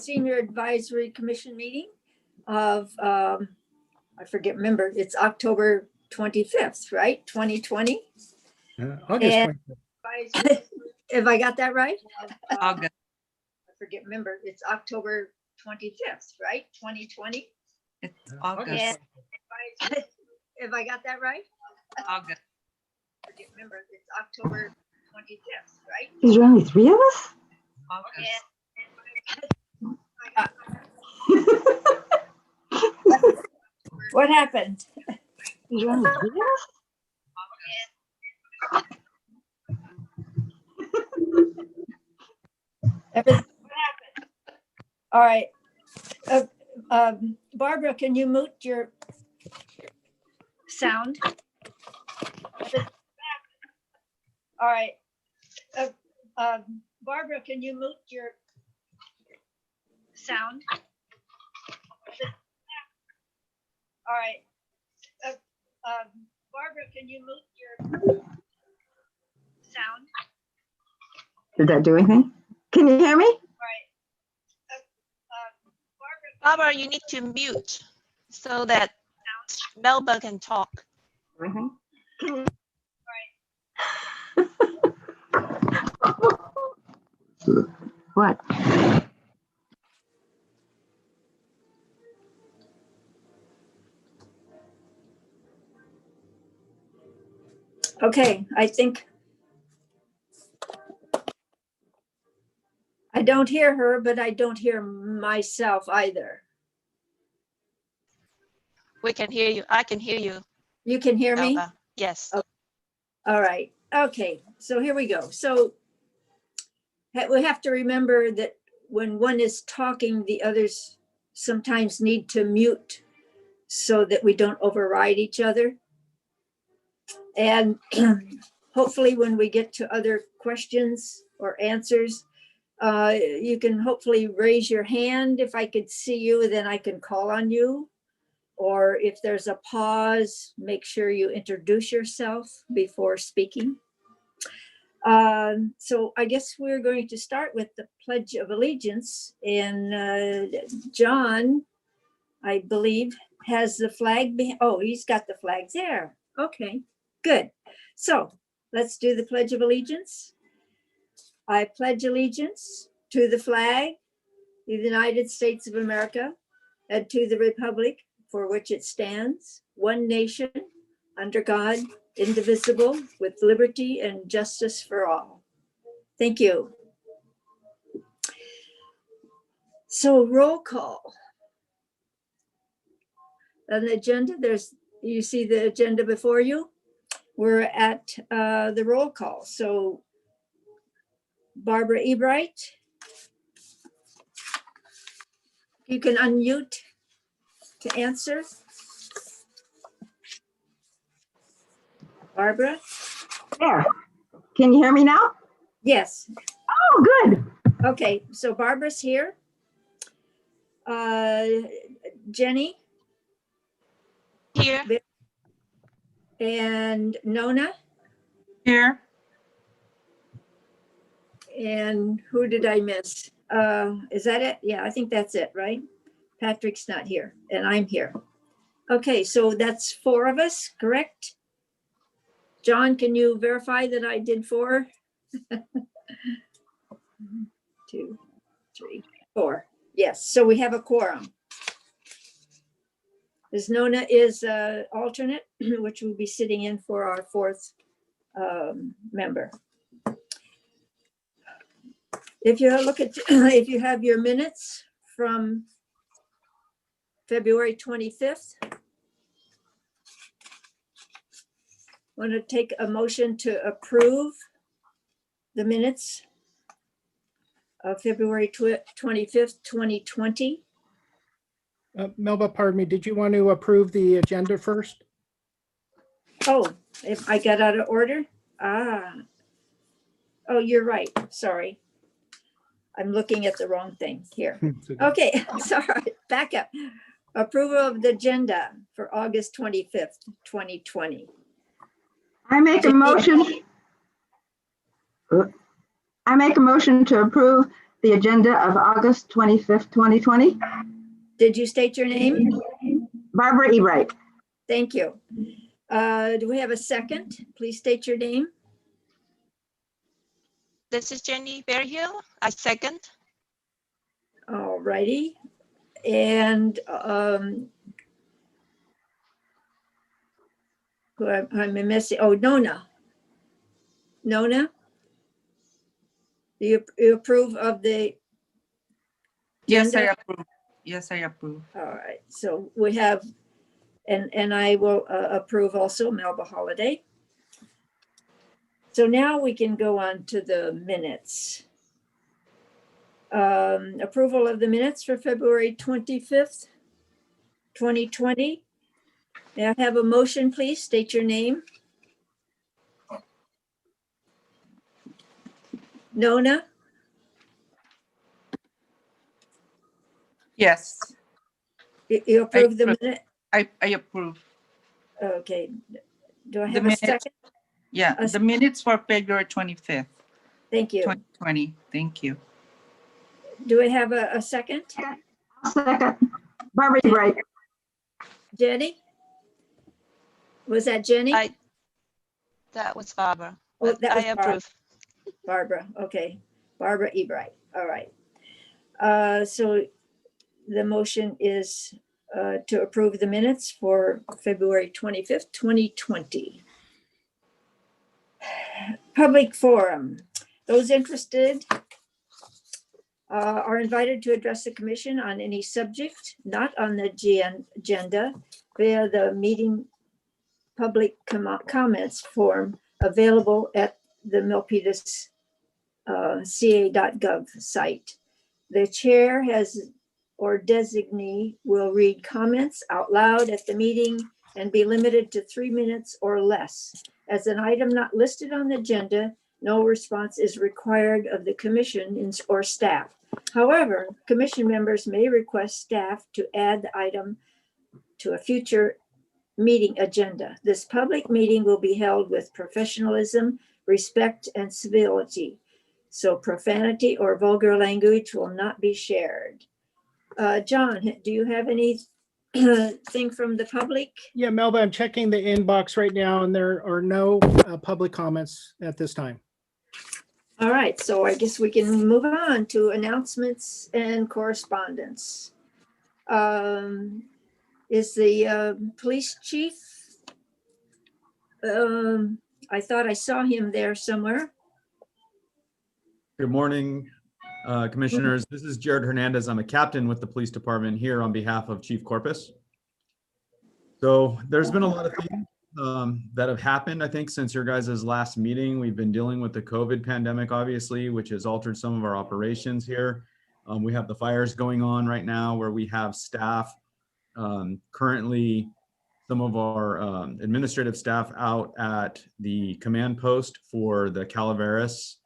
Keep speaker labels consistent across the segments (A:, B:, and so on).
A: Senior Advisory Commission meeting of, I forget, remember, it's October 25th, right? 2020.
B: August
A: And-
B: 25th.
A: Have I got that right?
C: August.
A: I forget, remember, it's October 25th, right? 2020.
C: It's August.
A: And- Have I got that right?
C: August.
A: I forget, remember, it's October 25th, right?
D: Is there only 3 of us?
C: August.
A: What happened?
D: Is there only 3 of us?
A: What happened? All right. Barbara, can you mute your sound? All right. Barbara, can you mute your sound? All right. Barbara, can you mute your sound?
D: Did that do anything? Can you hear me?
A: All right. Barbara,
E: Barbara, you need to mute so that Melba can talk.
D: Anything? What?
A: okay, I think I don't hear her, but I don't hear myself either.
E: We can hear you. I can hear you,
A: You can hear me?
E: Melba. Yes.
A: Oh. All right. Okay. So here we go. So we have to remember that when one is talking, the others sometimes need to mute so that we don't override each other. And hopefully when we get to other questions or answers, you can hopefully raise your hand. If I could see you, then I can call on you. Or if there's a pause, make sure you introduce yourself before speaking. So I guess we're going to start with the Pledge of Allegiance. And John, I believe, has the flag. Oh, he's got the flags there. Okay, good. So let's do the Pledge of Allegiance. I pledge allegiance to the flag of the United States of America and to the republic for which it stands, one nation, under God, indivisible, with liberty and justice for all. Thank you. So roll call. On the agenda, you see the agenda before you. We're at the roll call. So Barbara Ebright, you can unmute to answer. Barbara?
D: There. Can you hear me now?
A: Yes.
D: Oh, good.
A: Okay, so Barbara's here. Jenny
E: Here.
A: and Nona,
C: Here.
A: and who did I miss? Is that it? Yeah, I think that's it, right? Patrick's not here and I'm here. Okay, so that's 4 of us, correct? John, can you verify that I did 4? 1, 2, 3, 4. Yes, so we have a quorum. As Nona is alternate, which will be sitting in for our 4th member. If you look at, if you have your minutes from February 25th, want to take a motion to approve the minutes of February 25th, 2020.
B: Melba, pardon me, did you want to approve the agenda first?
A: Oh, if I got out of order? Ah. Oh, you're right. Sorry. I'm looking at the wrong thing here. Okay, sorry. Back up. Approval of the agenda for August 25th, 2020.
D: I make a motion. I make a motion to approve the agenda of August 25th, 2020.
A: Did you state your name?
D: Barbara E. Wright.
A: Thank you. Do we have a second? Please state your name.
E: This is Jenny Berryhill. I second.
A: All righty. And who I'm missing? Oh, Nona. Nona? Do you approve of the
C: Yes, I
A: agenda?
C: approve. Yes, I approve.
A: All right, so we have, and I will approve also Melba Holiday. So now we can go on to the minutes. Approval of the minutes for February 25th, 2020. May I have a motion, please? State your name. Nona?
C: Yes,
A: You approve the
C: approve.
A: minute?
C: I approve.
A: Okay. Do I
C: The
A: have a
C: minutes.
A: second?
C: Yeah,
A: A-
C: the minutes for February 25th,
A: Thank you.
C: 2020. Thank you.
A: Do I have a second?
D: I'll second. Barbara E. Wright.
A: Jenny? Was that Jenny?
E: That was Barbara.
A: Oh,
E: But
A: that
E: I
A: was Barb.
E: approve.
A: Barbara, okay. Barbara Ebright, all right. So the motion is to approve the minutes for February 25th, 2020. Public forum. Those interested are invited to address the commission on any subject not on the agenda via the meeting public comments form available at the Milpitas ca.gov site. The chair has or designee will read comments out loud at the meeting and be limited to 3 minutes or less. As an item not listed on the agenda, no response is required of the commission or staff. However, commission members may request staff to add the item to a future meeting agenda. This public meeting will be held with professionalism, respect, and civility. So profanity or vulgar language will not be shared. John, do you have anything from the public?
B: Yeah, Melba, I'm checking the inbox right now and there are no public comments at this time.
A: All right, so I guess we can move on to announcements and correspondence. Is the police chief? I thought I saw him there somewhere.
F: Good morning, Commissioners. This is Jared Hernandez. I'm a captain with the police department here on behalf of Chief Corpus. So there's been a lot of things that have happened, I think, since your guys' last meeting. We've been dealing with the COVID pandemic, obviously, which has altered some of our operations here. We have the fires going on right now where we have staff currently, some of our administrative staff out at the command post for the Calaveras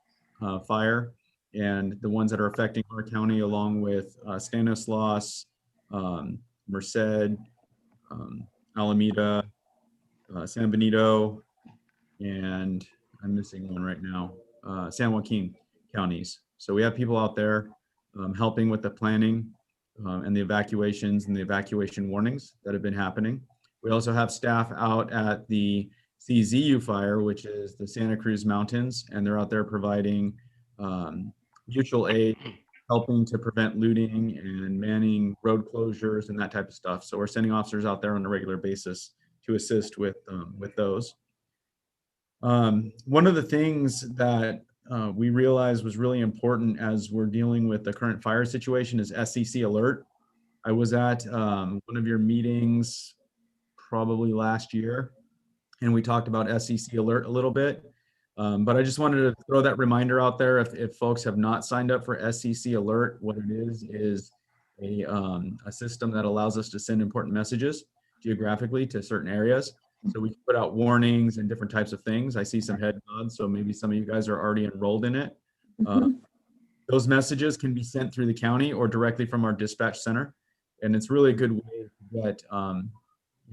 F: fire and the ones that are affecting our county, along with Stanislaus, Merced, Alameda, San Benito, and I'm missing one right now, San Joaquin counties. So we have people out there helping with the planning and the evacuations and the evacuation warnings that have been happening. We also have staff out at the CZU fire, which is the Santa Cruz Mountains, and they're out there providing mutual aid, helping to prevent looting and manning road closures and that type of stuff. So we're sending officers out there on a regular basis to assist with those. One of the things that we realized was really important as we're dealing with the current fire situation is SCC alert. I was at one of your meetings probably last year, and we talked about SCC alert a little bit. But I just wanted to throw that reminder out there. If folks have not signed up for SCC alert, what it is a system that allows us to send important messages geographically to certain areas. So we can put out warnings and different types of things. I see some head nods, so maybe some of you guys are already enrolled in it. Those messages can be sent through the county or directly from our dispatch center. And it's really a good way to get,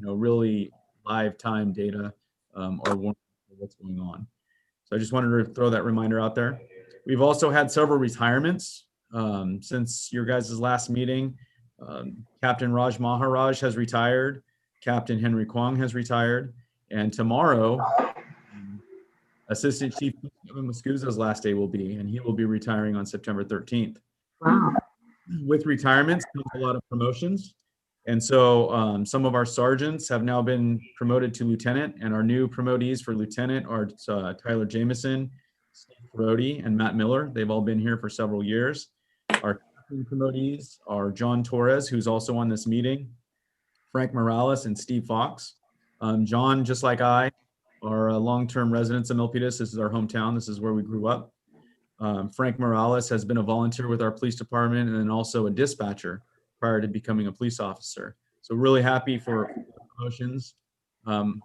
F: really live time data or warning what's going on. So I just wanted to throw that reminder out there. We've also had several retirements Since your guys' last meeting, Captain Raj Maharaj has retired, Captain Henry Kwong has retired, and tomorrow, Assistant Chief Kevin Muscuza's last day will be, and he will be retiring on September 13th.
D: Wow.
F: With retirements comes a lot of promotions. And so some of our sergeants have now been promoted to lieutenant, and our new promotees for lieutenant are Tyler Jameson, Steve Brody, and Matt Miller. They've all been here for several years. Our captain promotees are John Torres, who's also on this meeting, Frank Morales, and Steve Fox. John, just like I, are long-term residents of Milpitas. This is our hometown. This is where we grew up. Frank Morales has been a volunteer with our police department and then also a dispatcher prior to becoming a police officer. So really happy for promotions. I am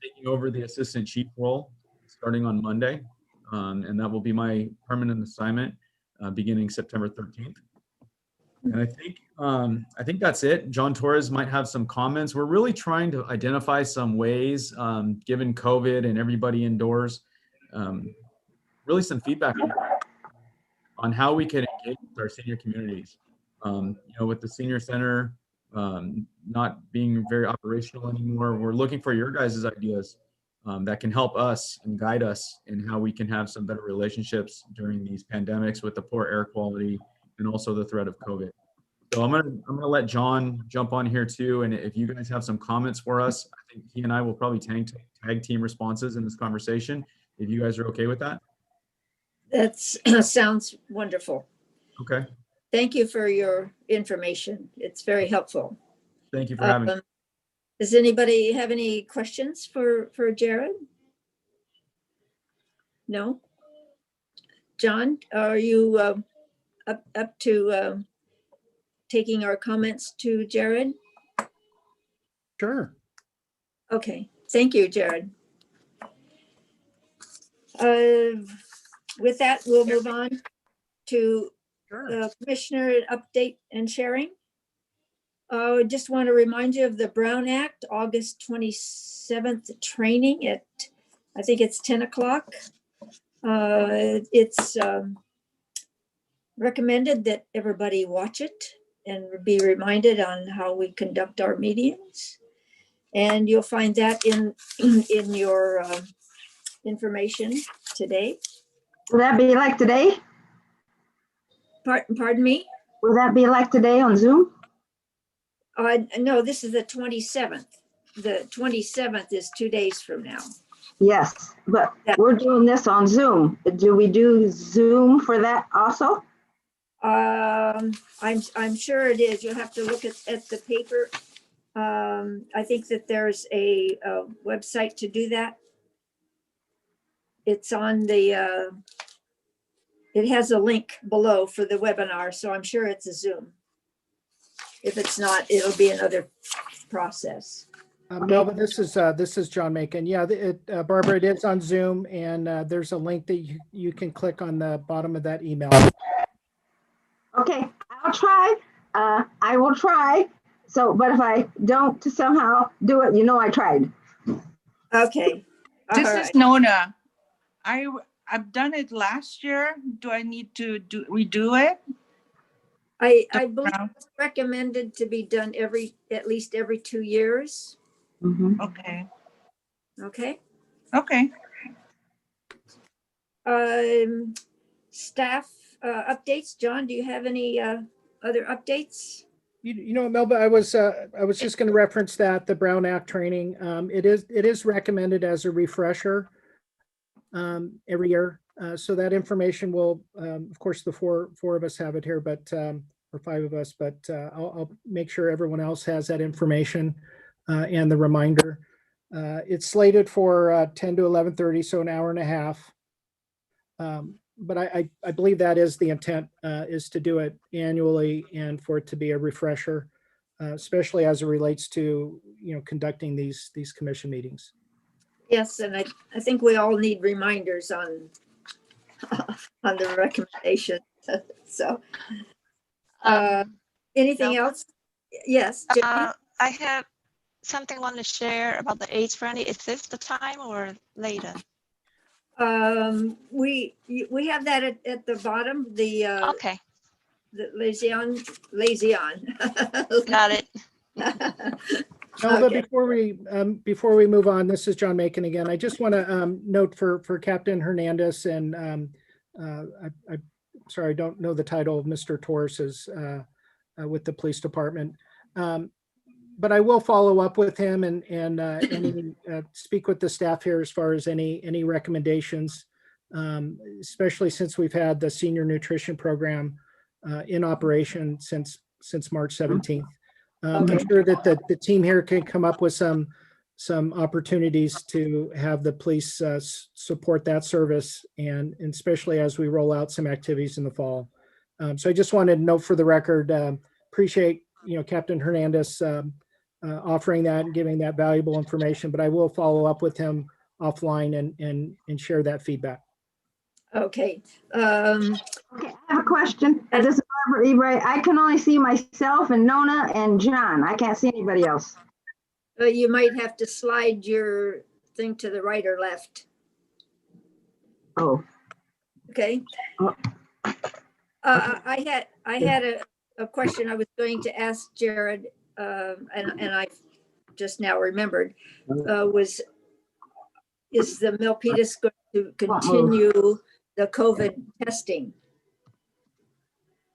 F: taking over the assistant chief role starting on Monday, and that will be my permanent assignment beginning September 13th. And I think that's it. John Torres might have some comments. We're really trying to identify some ways, given COVID and everybody indoors, really some feedback on how we can engage with our senior communities. With the senior center not being very operational anymore, we're looking for your guys' ideas that can help us and guide us in how we can have some better relationships during these pandemics with the poor air quality and also the threat of COVID. So I'm gonna let John jump on here too, and if you guys have some comments for us, I think he and I will probably tag team responses in this conversation. If you guys are okay with that.
A: That sounds wonderful.
F: Okay.
A: Thank you for your information. It's very helpful.
F: Thank you for having me.
A: Does anybody have any questions for Jared? No? John, are you up to taking our comments to Jared?
B: Sure.
A: Okay, thank you, Jared. With that, we'll move on to Commissioner update and sharing. I just want to remind you of the Brown Act, August 27th training at, I think it's 10 o'clock. It's recommended that everybody watch it and be reminded on how we conduct our meetings. And you'll find that in your information today.
D: Will that be like today?
A: Pardon me?
D: Will that be like today on Zoom?
A: No, this is the 27th. The 27th is 2 days from now.
D: Yes, but we're doing this on Zoom. Do we do Zoom for that also?
A: I'm sure it is. You'll have to look at the paper. I think that there's a website to do that. It's on the, it has a link below for the webinar, so I'm sure it's a Zoom. If it's not, it'll be another process.
B: Melba, this is John Macon. Yeah, Barbara, it is on Zoom, and there's a link that you can click on the bottom of that email.
D: Okay, I'll try. I will try. So, but if I don't somehow do it, I tried.
A: Okay.
C: This
A: All
C: is
A: right.
C: Nona. I've done it last year. Do I need to redo it?
A: I believe it's recommended to be done at least every 2 years.
D: Mm-hmm.
C: Okay.
A: Okay.
C: Okay.
A: Staff updates. John, do you have any other updates?
B: Melba, I was just going to reference that the Brown Act training. It is recommended as a refresher every year. So that information will, of course, the four of us have it here, but or 5 of us. But I'll make sure everyone else has that information and the reminder. It's slated for 10 to 11:30, so an hour and a half. But I believe that is the intent, is to do it annually and for it to be a refresher, especially as it relates to conducting these commission meetings.
A: Yes, and I think we all need reminders on the recommendation. So, anything else? Yes. Jenny?
E: I have something I want to share about the AIDS friendly. Is this the time or later?
A: We have that at the bottom. The
E: Okay.
A: liaison.
E: Got it.
B: Melva,
A: Okay.
B: before we move on, this is John Macon again. I just want to note for Captain Hernandez and I'm sorry, I don't know the title of Mr. Torres's with the police department. But I will follow up with him and speak with the staff here as far as any recommendations, especially since we've had the senior nutrition program in operation since March 17th. I'm
A: Okay.
B: sure that the team here can come up with some opportunities to have the police support that service, and especially as we roll out some activities in the fall. So I just wanted to note for the record, appreciate Captain Hernandez offering that and giving that valuable information, but I will follow up with him offline and share that feedback.
A: Okay.
D: Okay, I have a question. This is Barbara Ebright. I can only see myself and Nona and John. I can't see anybody else.
A: You might have to slide your thing to the right or left.
D: Oh,
A: Okay.
D: Oh.
A: I had a question I was going to ask Jared, and I just now remembered, is the Milpitas going to continue the COVID testing?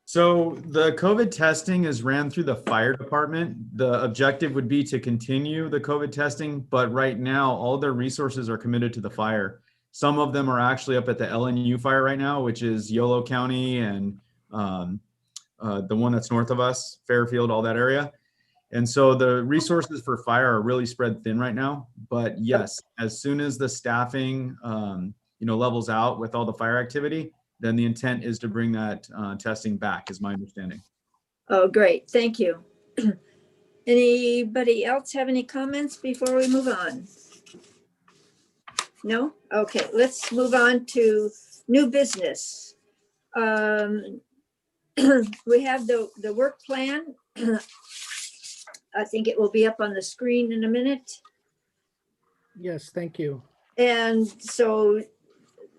F: So the COVID testing is ran through the fire department. The objective would be to continue the COVID testing, but right now all their resources are committed to the fire. Some of them are actually up at the LNU fire right now, which is Yolo County and the one that's north of us, Fairfield, all that area. And so the resources for fire are really spread thin right now. But yes, as soon as the staffing levels out with all the fire activity, then the intent is to bring that testing back, is my understanding.
A: Oh, great. Thank you. Anybody else have any comments before we move on? No? Okay, let's move on to new business. We have the work plan. I think it will be up on the screen in a minute.
B: Yes, thank you.
A: And so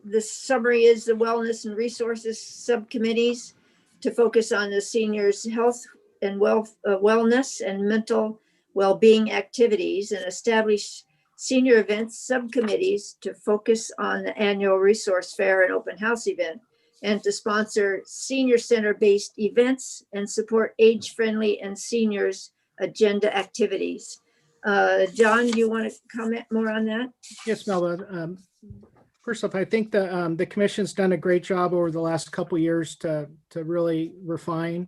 A: the summary is the wellness and resources subcommittees to focus on the seniors' health and wellness and mental well-being activities, and establish senior events subcommittees to focus on the annual resource fair and open house event, and to sponsor senior center-based events and support age-friendly and seniors agenda activities. John, do you want to comment more on that?
B: Yes, Melba. First off, I think the commission's done a great job over the last couple of years to really refine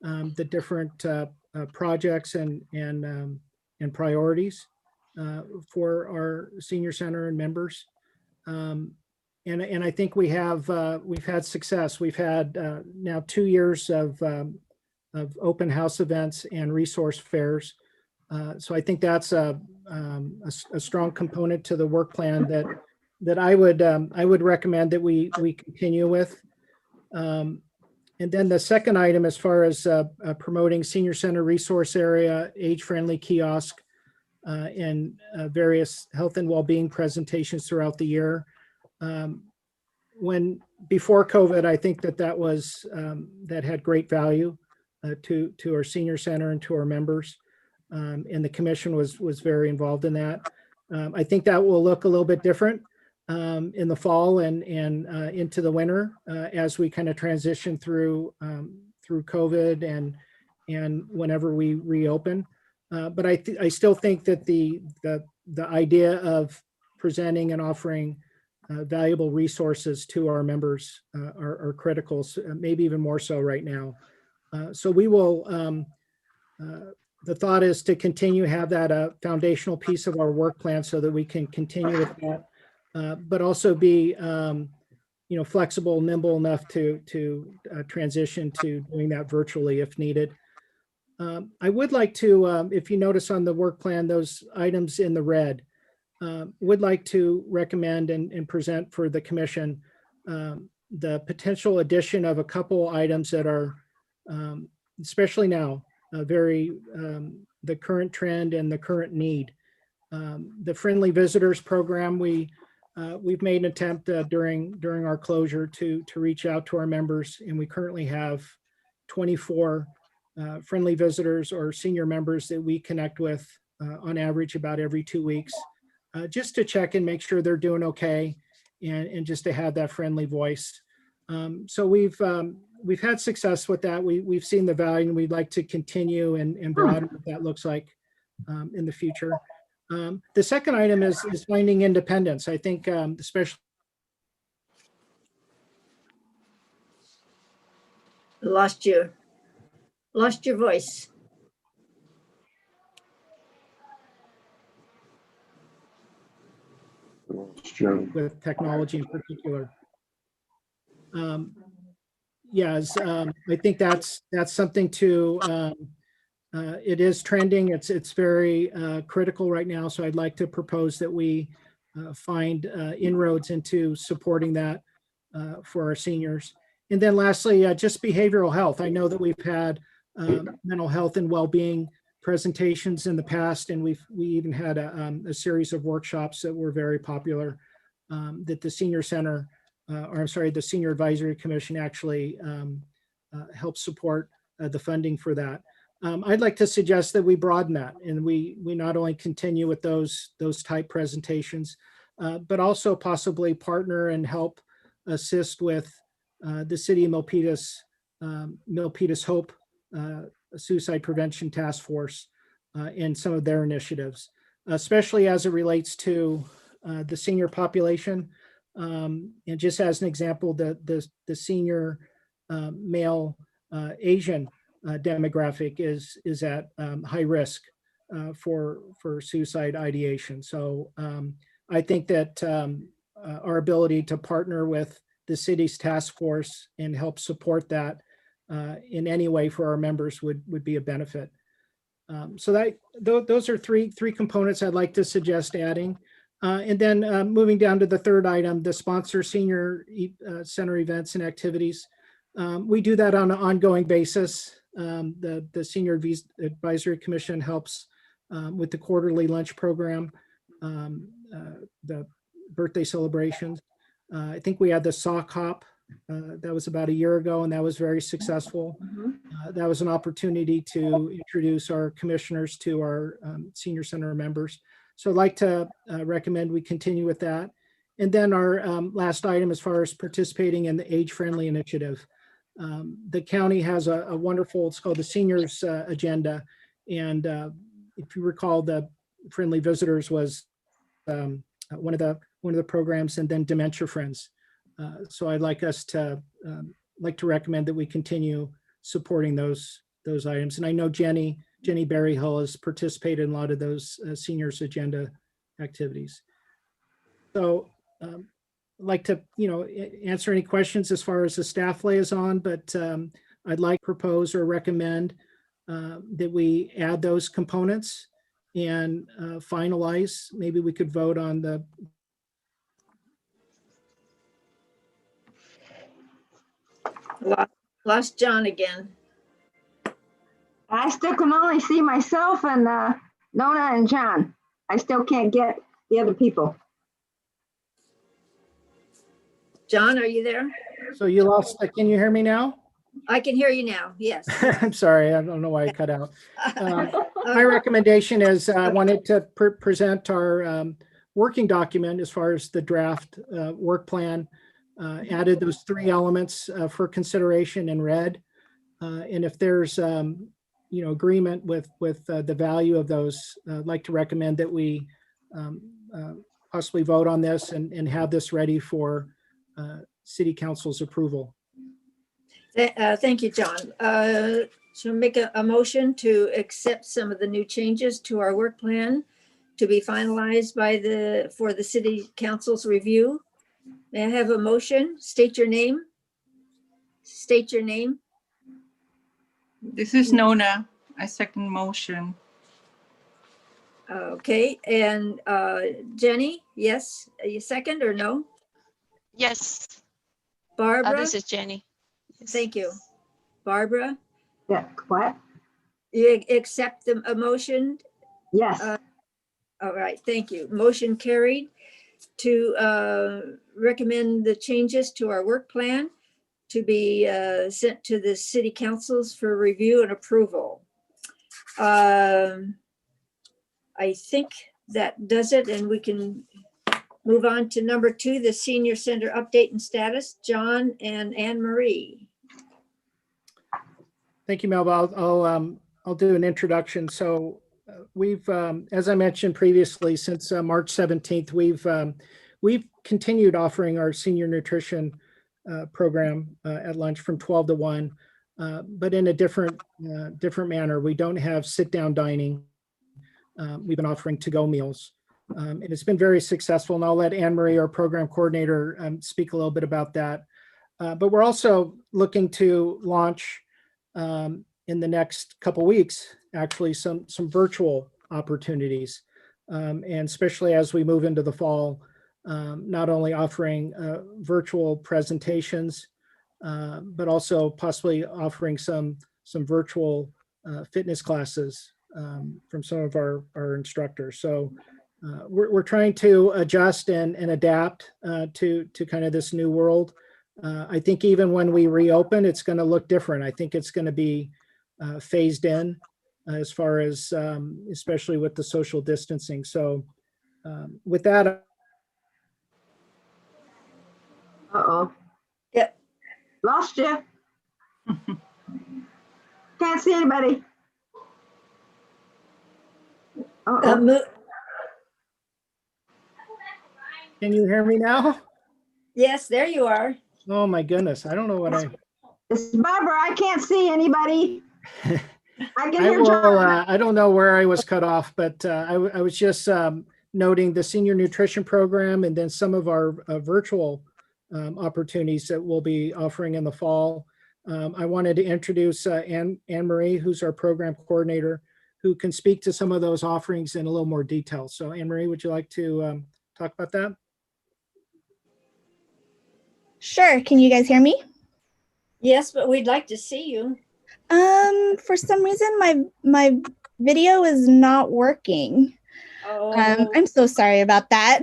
B: the different projects and priorities for our senior center and members. And I think we've had success. We've had now 2 years of open house events and resource fairs. So I think that's a strong component to the work plan that I would recommend that we continue with. And then the second item, as far as promoting senior center resource area, age-friendly kiosk, and various health and well-being presentations throughout the year. When before COVID, I think that was that had great value to our senior center and to our members, and the commission was very involved in that. I think that will look a little bit different in the fall and into the winter as we kind of transition through COVID and whenever we reopen. But I still think that the idea of presenting and offering valuable resources to our members are critical, maybe even more so right now. So we will. The thought is to continue to have that a foundational piece of our work plan so that we can continue with that, but also be flexible, nimble enough to transition to doing that virtually if needed. I would like to, if you notice on the work plan, those items in the red, would like to recommend and present for the commission the potential addition of a couple items that are, especially now, the current trend and the current need. The Friendly Visitors Program, we've made an attempt during our closure to reach out to our members, and we currently have 24 friendly visitors or senior members that we connect with on average about every 2 weeks, just to check and make sure they're doing okay, and just to have that friendly voice. So we've had success with that. We've seen the value, and we'd like to continue and broaden what that looks like in the future. The second item is finding independence. I think especially
A: Lost your voice.
B: with technology in particular. Yes, I think that's something to, it is trending. It's very critical right now. So I'd like to propose that we find inroads into supporting that for our seniors. And then lastly, just behavioral health. I know that we've had mental health and well-being presentations in the past, and we even had a series of workshops that were very popular that the Senior Center, or I'm sorry, the Senior Advisory Commission actually helped support the funding for that. I'd like to suggest that we broaden that, and we not only continue with those type presentations, but also possibly partner and help assist with the City of Milpitas Hope Suicide Prevention Task Force and some of their initiatives, especially as it relates to the senior population. And just as an example, the senior male Asian demographic is at high risk for suicide ideation. So I think that our ability to partner with the city's task force and help support that in any way for our members would be a benefit. So those are three components I'd like to suggest adding. And then moving down to the third item, the sponsor senior center events and activities. We do that on an ongoing basis. The Senior Advisory Commission helps with the quarterly lunch program, the birthday celebrations. I think we had the sock hop that was about a year ago, and that was very successful. That was an opportunity to introduce our commissioners to our senior center members. So I'd like to recommend we continue with that. And then our last item, as far as participating in the age-friendly initiative. The county has a wonderful, it's called the Seniors Agenda. And if you recall, the Friendly Visitors was one of the programs, and then Dementia Friends. So I'd like us to recommend that we continue supporting those items. And I know Jenny Berryhill has participated in a lot of those seniors agenda activities. So I'd like to answer any questions as far as the staff liaison, but I'd like to propose or recommend that we add those components and finalize. Maybe we could vote on the
A: Lost John again.
D: I still can only see myself and Nona and John. I still can't get the other people.
A: John, are you there?
B: So you lost, can you hear me now?
A: I can hear you now. Yes.
B: I'm sorry, I don't know why I cut out. My recommendation is I wanted to present our working document as far as the draft work plan, added those three elements for consideration in red. And if there's agreement with the value of those, I'd like to recommend that we possibly vote on this and have this ready for City Council's approval.
A: Thank you, John. So make a motion to accept some of the new changes to our work plan to be finalized for the City Council's review. May I have a motion? State your name. State your name.
C: This is Nona. I second motion.
A: Okay, and Jenny, yes, you second or no?
E: Yes,
A: Barbara,
E: this is Jenny. Yes.
A: thank you. Barbara,
D: Yeah, what?
A: you accept a motion?
D: Yes.
A: All right, thank you. Motion carried to recommend the changes to our work plan to be sent to the city councils for review and approval. I think that does it, and we can move on to number 2, the senior center update and status. John and Anne Marie.
B: Thank you, Melba. I'll do an introduction. So we've, as I mentioned previously, since March 17th, we've continued offering our senior nutrition program at lunch from 12 to 1, but in a different manner. We don't have sit-down dining. We've been offering to-go meals. And it's been very successful. And I'll let Anne Marie, our program coordinator, speak a little bit about that. But we're also looking to launch in the next couple weeks, actually, some virtual opportunities. And especially as we move into the fall, not only offering virtual presentations, but also possibly offering some virtual fitness classes from some of our instructors. So we're trying to adjust and adapt to kind of this new world. I think even when we reopen, it's going to look different. I think it's going to be phased in as far as, especially with the social distancing. So with that.
D: Uh-oh.
A: Yep.
D: Lost you. Can't see anybody. Uh-oh.
B: Can you hear me now?
A: Yes, there you are.
B: Oh my goodness. I don't know what
D: It's Barbara. I can't see anybody. I can
B: I
D: hear
B: will,
D: John.
B: I don't know where I was cut off, but I was just noting the senior nutrition program and then some of our virtual opportunities that we'll be offering in the fall. I wanted to introduce Anne Marie, who's our program coordinator, who can speak to some of those offerings in a little more detail. So Anne Marie, would you like to talk about that?
G: Sure. Can you guys hear me?
A: Yes, but we'd like to see you.
G: For some reason, my video is not working.
A: Oh.
G: I'm so sorry about that.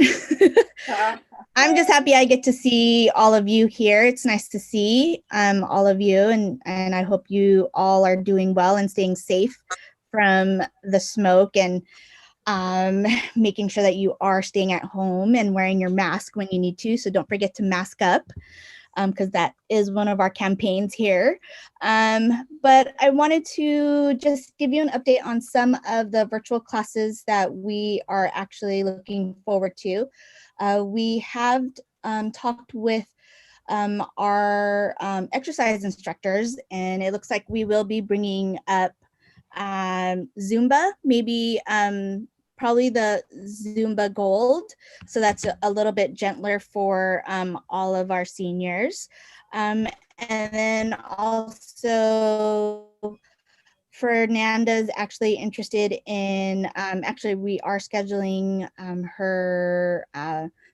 G: I'm just happy I get to see all of you here. It's nice to see all of you, and I hope you all are doing well and staying safe from the smoke, and making sure that you are staying at home and wearing your mask when you need to. So don't forget to mask up, because that is one of our campaigns here. But I wanted to just give you an update on some of the virtual classes that we are actually looking forward to. We have talked with our exercise instructors, and it looks like we will be bringing up Zumba, maybe probably the Zumba Gold. So that's a little bit gentler for all of our seniors. And then also Fernanda's actually interested in, actually we are scheduling her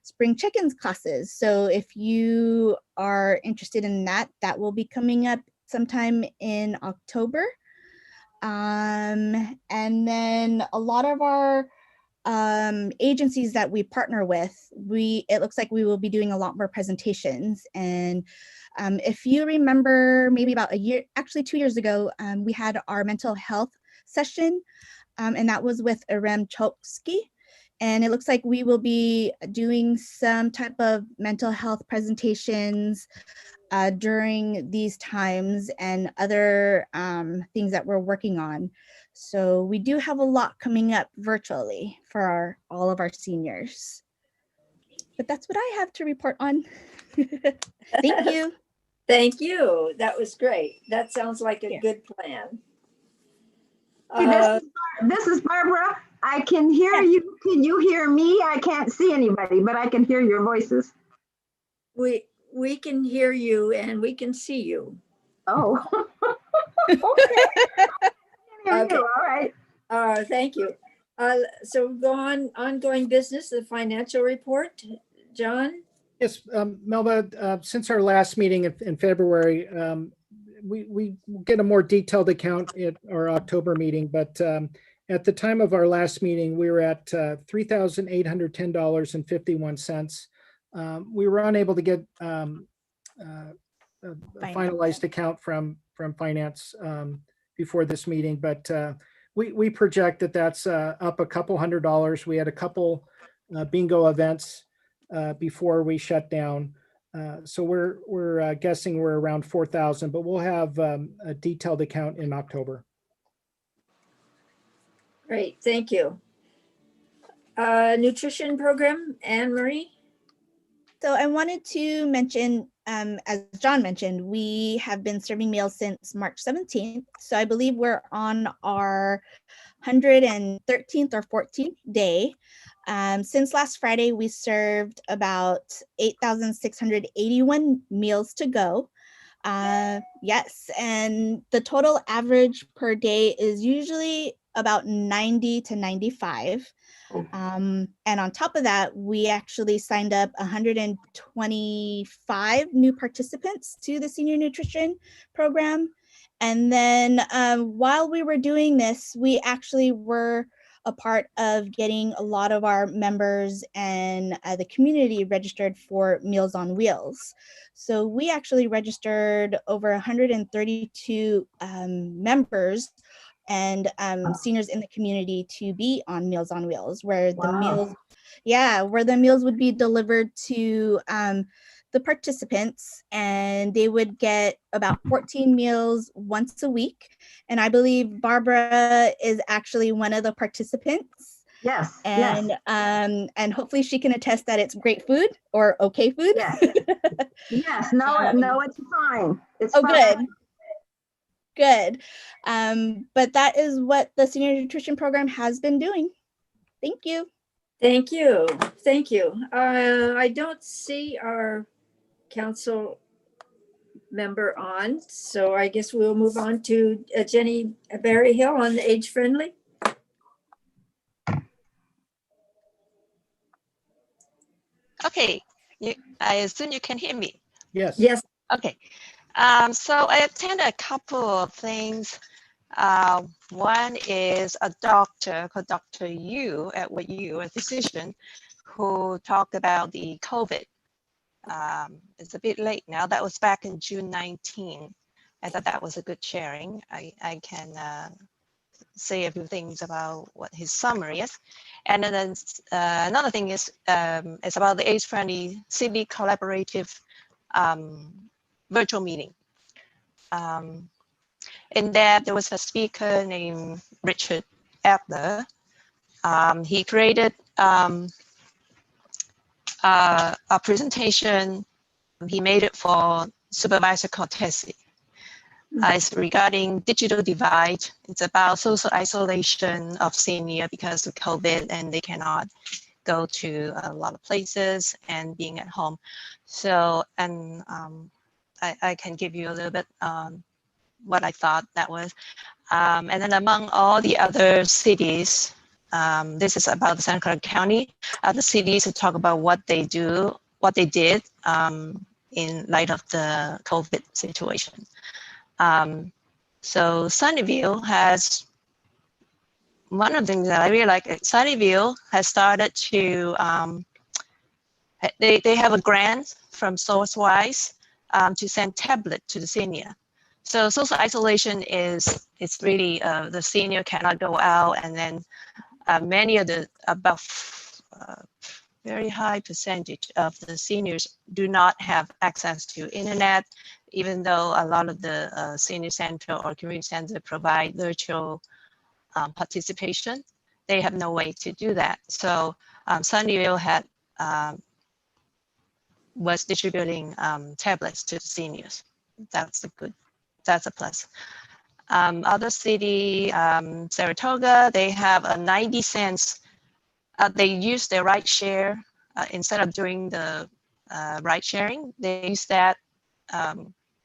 G: spring chickens classes. So if you are interested in that, that will be coming up sometime in October. And then a lot of our agencies that we partner with, it looks like we will be doing a lot more presentations. And if you remember, maybe about a year, actually 2 years ago, we had our mental health session, and that was with Irem Chokski. And it looks like we will be doing some type of mental health presentations during these times and other things that we're working on. So we do have a lot coming up virtually for all of our seniors. But that's what I have to report on. Thank you.
A: Thank you. That was great. That sounds like a good plan.
D: Hey, this is Barbara. I can hear you. Can you hear me? I can't see anybody, but I can hear your voices.
A: We can hear you and we can see you.
D: Oh. Okay.
A: Okay.
D: All right.
A: Thank you. So go on, ongoing business, the financial report. John?
B: Yes, Melba, since our last meeting in February, we get a more detailed account at our October meeting, but at the time of our last meeting, we were at $3,810.51. We were unable to get a finalized account from finance before this meeting, but we project that that's up a couple $100. We had a couple bingo events before we shut down. So we're guessing we're around 4,000, but we'll have a detailed account in October.
A: Great, thank you. Nutrition program, Anne Marie?
G: So I wanted to mention, as John mentioned, we have been serving meals since March 17th. So I believe we're on our 113th or 14th day. Since last Friday, we served about 8,681 meals to go. Yes, and the total average per day is usually about 90 to 95. And on top of that, we actually signed up 125 new participants to the senior nutrition program. And then while we were doing this, we actually were a part of getting a lot of our members and the community registered for Meals on Wheels. So we actually registered over 132 members and seniors in the community to be on Meals on Wheels, where the meals, where the meals would be delivered to the participants, and they would get about 14 meals once a week. And I believe Barbara is actually one of the
D: Yes.
G: participants.
D: Yes.
G: And hopefully she can attest that it's great food or okay food.
D: Yes. Yes. No, no, it's fine. It's
G: Oh,
D: fine.
G: good. But that is what the senior nutrition program has been doing. Thank you.
A: Thank you, thank you. I don't see our council member on, so I guess we'll move on to Jenny Berryhill on the age friendly.
E: Okay, I assume you can hear me.
B: Yes.
A: Yes,
E: Okay, so I attended a couple of things. One is a doctor called Dr. Yu, Edward Yu, a physician, who talked about the COVID. It's a bit late now. That was back in June 19. I thought that was a good sharing. I can say a few things about what his summary is. And then another thing is it's about the age-friendly city collaborative virtual meeting. In that, there was a speaker named Richard Adler. He created a presentation. He made it for Supervisor Cortese. It's regarding digital divide. It's about social isolation of senior because of COVID and they cannot go to a lot of places and being at home. So, and I can give you a little bit what I thought that was. And then among all the other cities, this is about the Santa Clara County, the cities to talk about what they do, what they did in light of the COVID situation. So Sunnyvale has, one of the things that I really like, Sunnyvale has started to, they have a grant from SourceWise to send tablet to the senior. So social isolation is, it's really, the senior cannot go out, and then many of the, about very high percentage of the seniors do not have access to internet, even though a lot of the senior center or community center provide virtual participation. They have no way to do that. So Sunnyvale had was distributing tablets to the seniors. That's a good, that's a plus. Other city, Saratoga, they have a 90 cents. They use their ride share instead of doing the ride sharing. They use that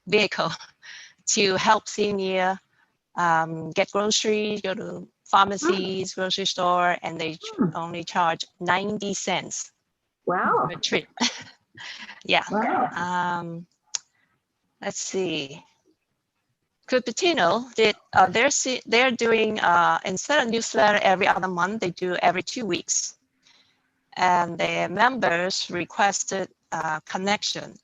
E: vehicle to help senior get groceries, go to pharmacies, grocery store, and they only charge 90 cents
D: Wow.
E: per trip. Yeah.
D: Wow.
E: Let's see. Cupertino did they're doing instead of newsletter every other month, they do every 2 weeks, and their members requested connection.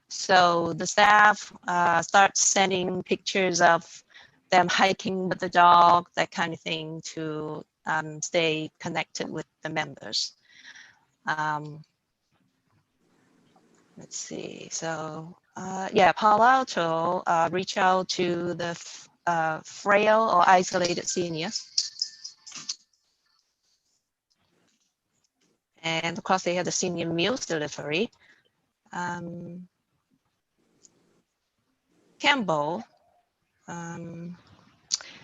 E: So the staff start sending pictures of them hiking with the dog, that kind of thing, to stay connected with the members. Let's see. So yeah, Palo Alto reach out to the frail or isolated seniors. And of course, they have the senior meals delivery. Campbell,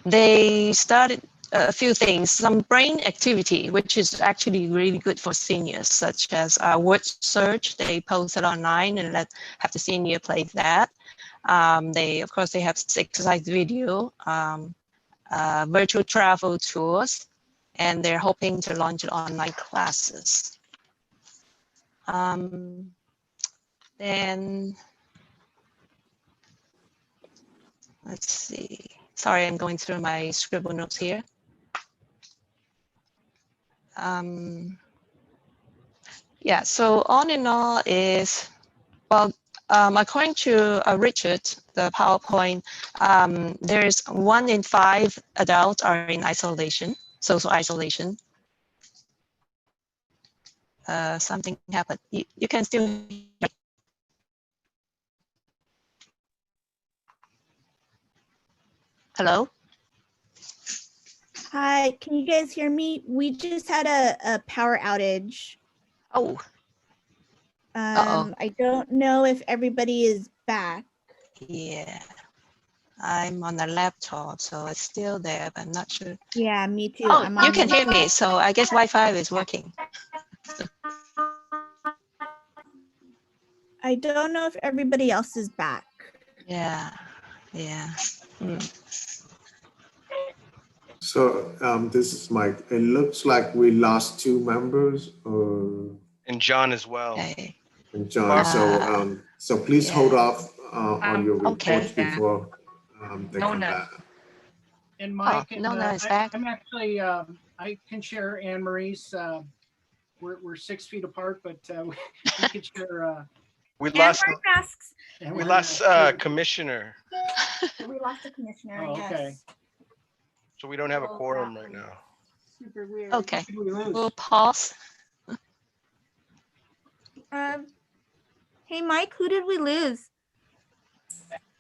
E: they started a few things, some brain activity, which is actually really good for seniors, such as word search. They post it online and have the senior play that. Of course, they have exercise video, virtual travel tours, and they're hoping to launch online classes. Then let's see. Sorry, I'm going through my scribble notes here. Yeah, so all in all is, well, according to Richard, the PowerPoint, there's 1 in 5 adults are in isolation, social isolation. Something happened. You can still hear. Hello?
G: Hi, can you guys hear me? We just had a power outage.
E: Oh, uh-oh.
G: I don't know if everybody is back.
E: Yeah. I'm on a laptop, so it's still there, but I'm not sure.
G: Yeah, me too.
E: Oh,
G: I'm
E: you
G: on
E: can hear me, so I guess Wi-Fi is working.
G: I don't know if everybody else is back.
E: Yeah, yeah.
H: So this is Mike. It looks like we lost 2 members,
I: And John as well.
E: Okay.
H: and John. So please hold
E: yeah.
H: off on your
E: Okay.
H: reports before they come back.
B: And Mike,
E: Nona is back.
B: I'm actually, I can share Anne Marie's. We're 6 feet apart, but we could share.
I: We lost.
G: masks.
B: And
I: We
B: we're
I: lost
B: gonna-
I: commissioner,
G: We lost a commissioner.
B: Oh, okay.
I: so we don't have a quorum right now.
G: Super weird.
E: Okay,
B: Who did we lose?
E: we'll pause.
G: Hey, Mike, who did we lose?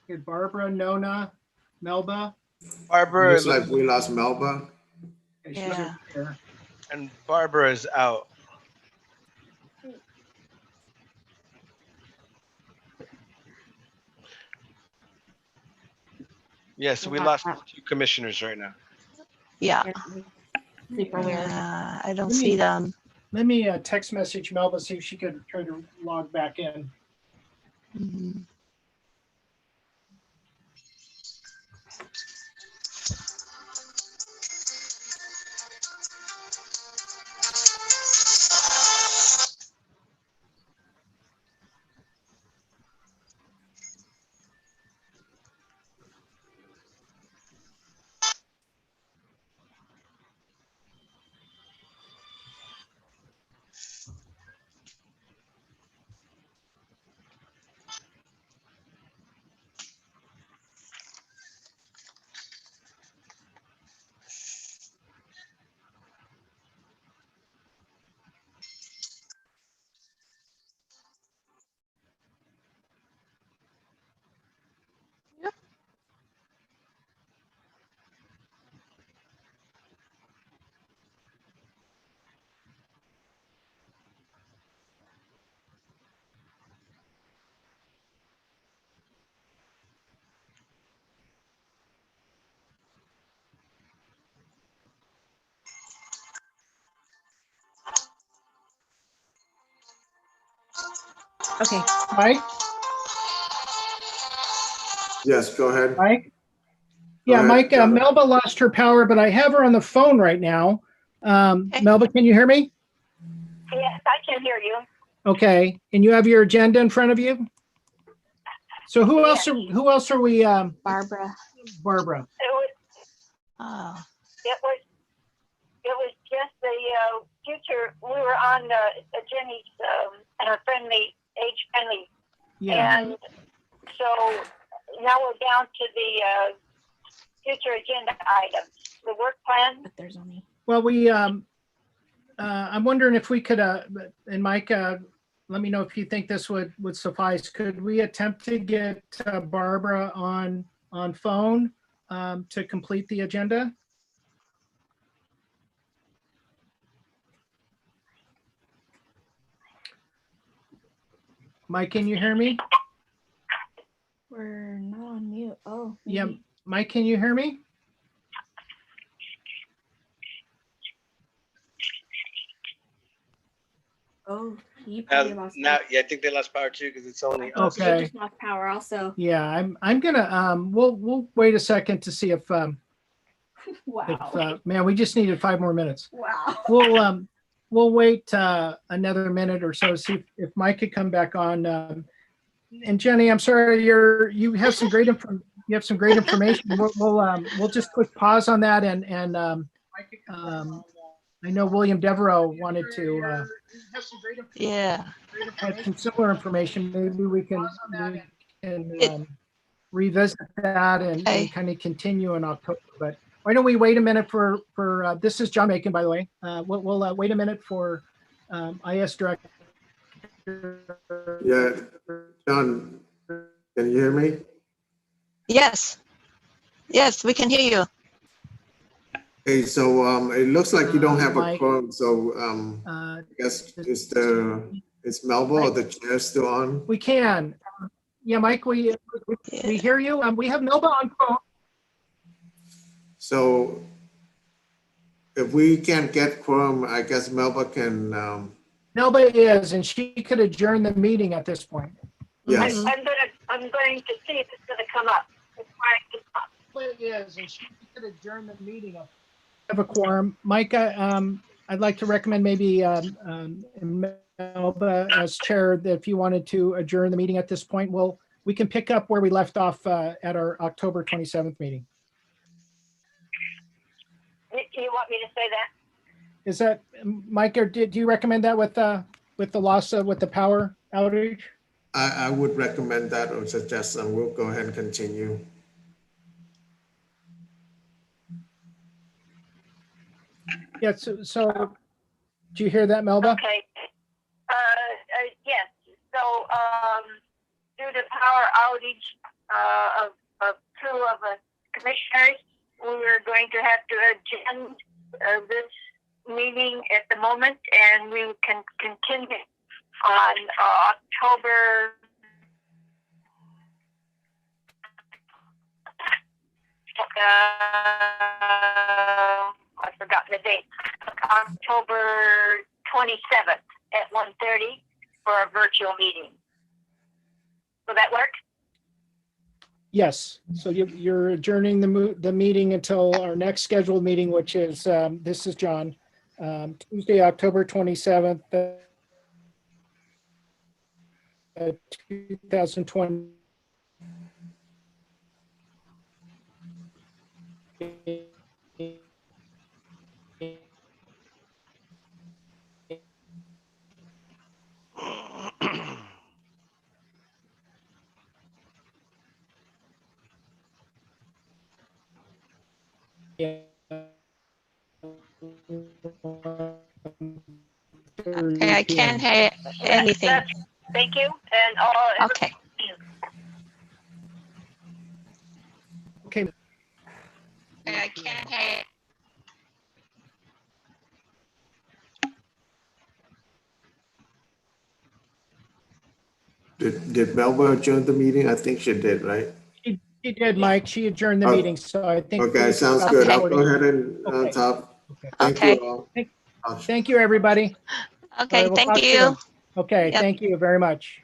B: Here's Barbara, Nona, Melba.
I: Barbara
H: Looks like we lost Melba.
B: Okay, she's
E: Yeah.
B: over there.
I: and Barbara is out. Yes, we lost 2 commissioners right now.
E: Yeah.
G: Super weird.
E: I don't see them.
B: Let me text message Melba, see if she could try to log back in.
E: Mhm.
G: Okay.
B: Mike?
H: Yes, go ahead.
B: Mike?
H: Go
B: Yeah,
H: ahead,
B: Mike,
H: John.
B: Melba lost her power, but I have her on the phone right now.
E: Okay.
B: Melba, can you hear me?
J: Yes, I can hear you.
B: Okay, and you have your agenda in front of you? So who else are we,
G: Barbara.
B: Barbara?
E: Oh,
J: It was just the future. We were on Jenny's friendly, age-friendly
B: Yeah.
J: And so now we're down to the future agenda items, the work plan.
G: But there's only.
B: Well, I'm wondering if we could, and Mike, let me know if you think this would suffice. Could we attempt to get Barbara on phone to complete the agenda? Mike, can you hear me?
G: We're not on mute. Oh.
B: Yeah,
G: maybe.
B: Mike, can you hear me?
G: Oh, he probably lost.
I: Now, yeah, I think they lost power too because it's only
G: power.
I: us.
G: They
B: Okay.
G: just lost power also.
B: Yeah, I'm gonna we'll wait a second to see if
G: Wow.
B: man, we just needed 5 more minutes.
G: Wow.
B: We'll wait another minute or so, see if Mike could come back on. And Jenny, I'm sorry, you have some great information. We'll just quick pause on that, and I know William Devereaux wanted to
E: Yeah.
B: had some similar information. Maybe we can revisit that and
E: Okay.
B: kind of continue in October. But why don't we wait a minute for this is John Macon, by the way. We'll wait a minute for IS Director.
H: Yeah, John, can you hear me?
E: Yes. Yes, we can hear you.
H: Hey, so it looks like you don't have a
B: Mike.
H: quorum, so
B: Uh,
H: I guess is Melba or the chair still on?
B: we can. Yeah, Mike, we hear you. We have Melba on phone.
H: So if we can't get quorum, I guess Melba can,
B: Melba is, and she could adjourn the meeting at this point.
H: yes.
J: I'm going to see if it's gonna come up. It's trying to come up.
B: Melba is, and she could adjourn the meeting. Have a quorum. Mike, I'd like to recommend maybe Melba as chair, that if you wanted to adjourn the meeting at this point, we can pick up where we left off at our October 27th meeting.
J: You want me to say that?
B: Is that, Mike, or do you recommend that with the loss of, with the power outage?
H: I would recommend that or suggest, and we'll go ahead and continue.
B: Yeah, so do you hear that, Melba?
J: Okay. Yes. So, due to power outage of 2 of the commissioners, we're going to have to adjourn this meeting at the moment, and we can continue on October. I've forgotten the date. October 27th at 1:30 for a virtual meeting. Will that work?
B: Yes. So you're adjourning the meeting until our next scheduled meeting, which is, this is John, Tuesday, October 27th, 2020.
E: Okay, I can't hear anything.
J: Thank you. And all.
E: Okay.
B: Okay.
E: Okay, I can't hear.
H: Did Melba adjourn the meeting? I think she did, right?
B: She did, Mike. She adjourned the
H: Oh,
B: meeting, so I think.
H: Okay, sounds
E: Okay.
H: good. I'll go ahead and
B: Okay.
H: top.
B: Okay.
H: Thank
E: Okay.
H: you all.
B: Thank you, everybody. All
E: Okay,
B: right, we'll
E: thank
B: talk
E: you.
B: soon. Okay,
E: Yep.
B: thank you very much.